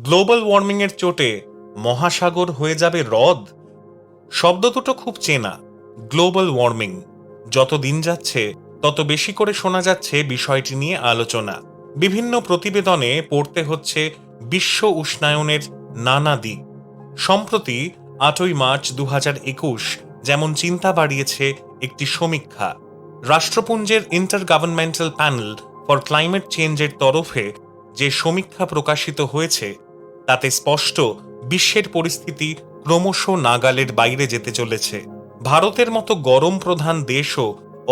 Global warming এর চোটে মহাসাগর হয়ে যাবে হ্রদ। শব্দ দুটো খুব চেনা, গ্লোবাল ওয়ার্মিং। যত দিন যাচ্ছে তত বেশি করে শোনা যাচ্ছে বিষয়টি নিয়ে আলোচনা। বিভিন্ন প্রতিবেদনে পড়তে হচ্ছে বিশ্ব উষ্ণায়নের নানা দিক। সম্প্রতি 8ই মার্চ 2021 যেমন চিন্তা বাড়িয়েছে একটি সমীক্ষা। রাষ্ট্রপুঞ্জের intergovernmental panel for climate চেঞ্জের তরফে যে সমীক্ষা প্রকাশিত হয়েছে তাতে স্পষ্ট বিশ্বের পরিস্থিতি ক্রমশ নাগালের বাইরে যেতে চলেছে। ভারতের মতো গরম প্রধান দেশও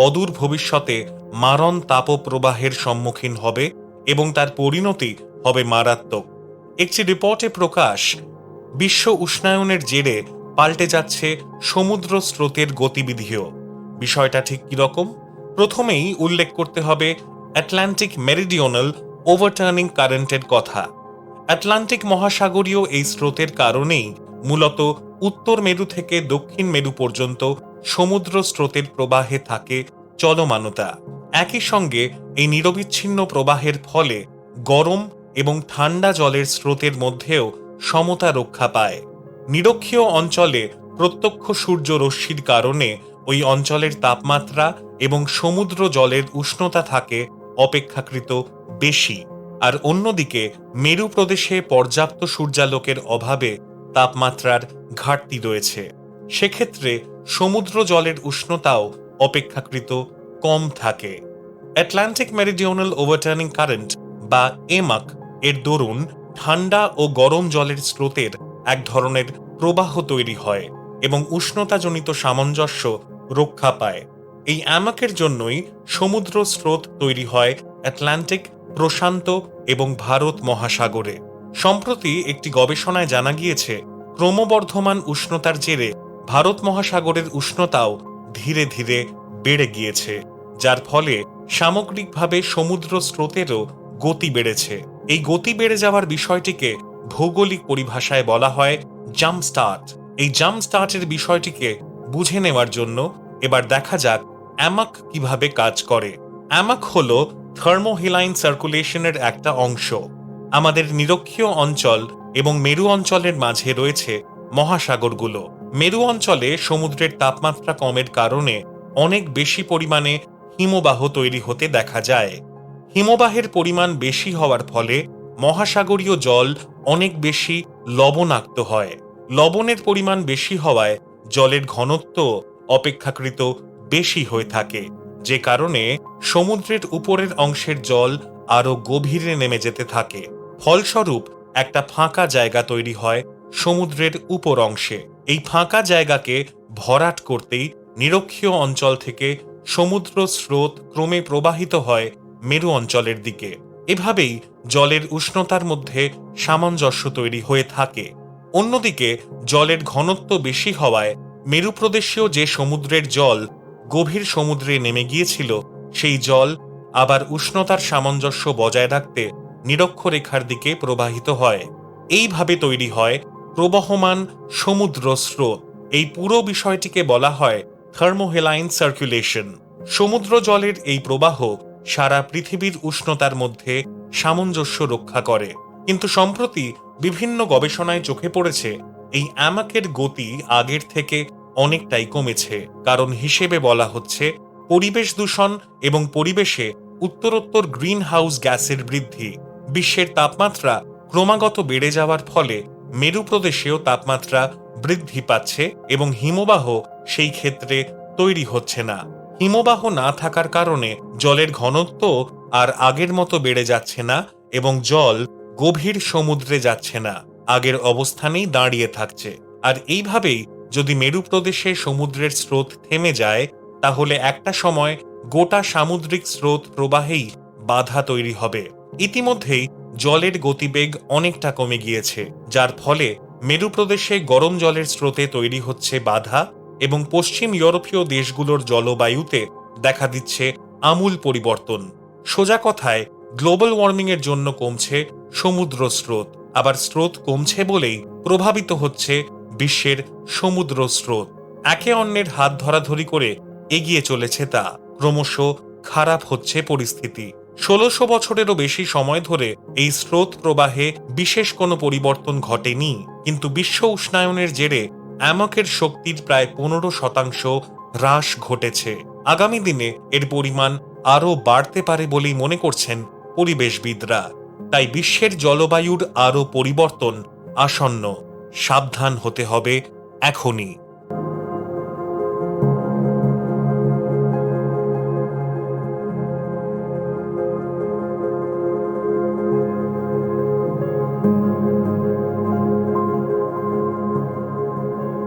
অদূর ভবিষ্যতে মারণ তাপপ্রবাহের সম্মুখীন হবে এবং তার পরিণতি হবে মারাত্মক। একটি রিপোর্টে প্রকাশ, বিশ্ব উষ্ণায়নের জেরে পাল্টে যাচ্ছে সমুদ্র স্রোতের গতিবিধিও। বিষয়টা ঠিক কিরকম? প্রথমেই উল্লেখ করতে হবে আটলান্টিক মেরিডিওনাল ওভারটার্নিং কারেন্টের কথা। আটলান্টিক মহাসাগরীয় এই স্রোতের কারণেই মূলত উত্তর মেরু থেকে দক্ষিণ মেরু পর্যন্ত সমুদ্র স্রোতের প্রবাহে থাকে চলমানতা। একই সঙ্গে এই নিরবিচ্ছিন্ন প্রবাহের ফলে গরম এবং ঠান্ডা জলের স্রোতের মধ্যেও সমতা রক্ষা পায়। নিরক্ষীয় অঞ্চলে প্রত্যক্ষ সূর্য রশ্মির কারণে ওই অঞ্চলের তাপমাত্রা এবং সমুদ্র জলের উষ্ণতা থাকে অপেক্ষাকৃত বেশি, আর অন্যদিকে মেরু প্রদেশে পর্যাপ্ত সূর্যালোকের অভাবে তাপমাত্রার ঘাটতি রয়েছে। সেক্ষেত্রে সমুদ্র জলের উষ্ণতাও অপেক্ষাকৃত কম থাকে। আটলান্টিক মেরিডিওনাল ওভারটার্নিং কারেন্ট বা এমাক এর দরুন ঠান্ডা ও গরম জলের স্রোতের এক ধরনের প্রবাহ তৈরি হয় এবং উষ্ণতাজনিত সামঞ্জস্য রক্ষা পায়। এই অ্যামাকের জন্যই সমুদ্র স্রোত তৈরি হয় আটলান্টিক, প্রশান্ত এবং ভারত মহাসাগরে। সম্প্রতি একটি গবেষণায় জানা গিয়েছে, ক্রমবর্ধমান উষ্ণতার জেরে ভারত মহাসাগরের উষ্ণতাও ধীরে ধীরে বেড়ে গিয়েছে, যার ফলে সামগ্রিকভাবে সমুদ্র স্রোতেরও গতি বেড়েছে। এই গতি বেড়ে যাওয়ার বিষয়টিকে ভৌগোলিক পরিভাষায় বলা হয় জাম্প স্টার্ট। এই জাম্প স্টার্টের বিষয়টিকে বুঝে নেওয়ার জন্য এবার দেখা যাক অ্যামাক কিভাবে কাজ করে। অ্যামাক হল থার্মোহিলাইন সার্কুলেশনের একটা অংশ। আমাদের নিরক্ষীয় অঞ্চল এবং মেরু অঞ্চলের মাঝে রয়েছে মহাসাগরগুলো। মেরু অঞ্চলে সমুদ্রের তাপমাত্রা কমের কারণে অনেক বেশি পরিমাণে হিমবাহ তৈরি হতে দেখা যায়। হিমবাহের পরিমাণ বেশি হওয়ার ফলে মহাসাগরীয় জল অনেক বেশি লবণাক্ত হয়। লবণের পরিমাণ বেশি হওয়ায় জলের ঘনত্ব অপেক্ষাকৃত বেশি হয়ে থাকে, যে কারণে সমুদ্রের উপরের অংশের জল আরো গভীরে নেমে যেতে থাকে। ফলস্বরূপ একটা ফাঁকা জায়গা তৈরি হয় সমুদ্রের উপর অংশে। এই ফাঁকা জায়গাকে ভরাট করতেই নিরক্ষীয় অঞ্চল থেকে সমুদ্র স্রোত ক্রমে প্রবাহিত হয় মেরু অঞ্চলের দিকে। এভাবেই জলের উষ্ণতার মধ্যে সামঞ্জস্য তৈরি হয়ে থাকে। অন্যদিকে জলের ঘনত্ব বেশি হওয়ায় মেরু প্রদেশীয় যে সমুদ্রের জল গভীর সমুদ্রে নেমে গিয়েছিল, সেই জল আবার উষ্ণতার সামঞ্জস্য বজায় রাখতে নিরক্ষরেখার দিকে প্রবাহিত হয়। এইভাবে তৈরি হয় প্রবহমান সমুদ্র স্রোত। এই পুরো বিষয়টিকে বলা হয় থার্মোহেলাইন সার্কুলেশন। সমুদ্র জলের এই প্রবাহ সারা পৃথিবীর উষ্ণতার মধ্যে সামঞ্জস্য রক্ষা করে। কিন্তু সম্প্রতি বিভিন্ন গবেষণায় চোখে পড়েছে এই অ্যামাকের গতি আগের থেকে অনেকটাই কমেছে। কারণ হিসেবে বলা হচ্ছে পরিবেশ দূষণ এবং পরিবেশে উত্তরোত্তর গ্রিন হাউস গ্যাসের বৃদ্ধি। বিশ্বের তাপমাত্রা ক্রমাগত বেড়ে যাওয়ার ফলে মেরু প্রদেশেও তাপমাত্রা বৃদ্ধি পাচ্ছে এবং হিমবাহ সেই ক্ষেত্রে তৈরি হচ্ছে না। হিমবাহ না থাকার কারণে জলের ঘনত্ব আর আগের মতো বেড়ে যাচ্ছে না এবং জল গভীর সমুদ্রে যাচ্ছে না, আগের অবস্থানেই দাঁড়িয়ে থাকছে। আর এইভাবেই যদি মেরু প্রদেশে সমুদ্রের স্রোত থেমে যায়, তাহলে একটা সময় গোটা সামুদ্রিক স্রোত প্রবাহেই বাধা তৈরি হবে। ইতিমধ্যেই জলের গতিবেগ অনেকটা কমে গিয়েছে, যার ফলে মেরু প্রদেশে গরম জলের স্রোতে তৈরি হচ্ছে বাধা এবং পশ্চিম ইউরোপীয় দেশগুলোর জলবায়ুতে দেখা দিচ্ছে আমূল পরিবর্তন। সোজা কথায় গ্লোবাল ওয়ার্মিং এর জন্য কমছে সমুদ্র স্রোত, আবার স্রোত কমছে বলেই প্রভাবিত হচ্ছে বিশ্বের সমুদ্র স্রোত। একে অন্যের হাত ধরাধরি করে এগিয়ে চলেছে তা। ক্রমশ খারাপ হচ্ছে পরিস্থিতি। ১৬০০ বছরেরও বেশি সময় ধরে এই স্রোত প্রবাহে বিশেষ কোনো পরিবর্তন ঘটেনি, কিন্তু বিশ্ব উষ্ণায়নের জেরে অ্যামকের শক্তির প্রায় ১৫% হ্রাস ঘটেছে। আগামী দিনে এর পরিমাণ আরও বাড়তে পারে বলেই মনে করছেন পরিবেশবিদরা। তাই বিশ্বের জলবায়ুর আরও পরিবর্তন আসন্ন, সাবধান হতে হবে এখনই।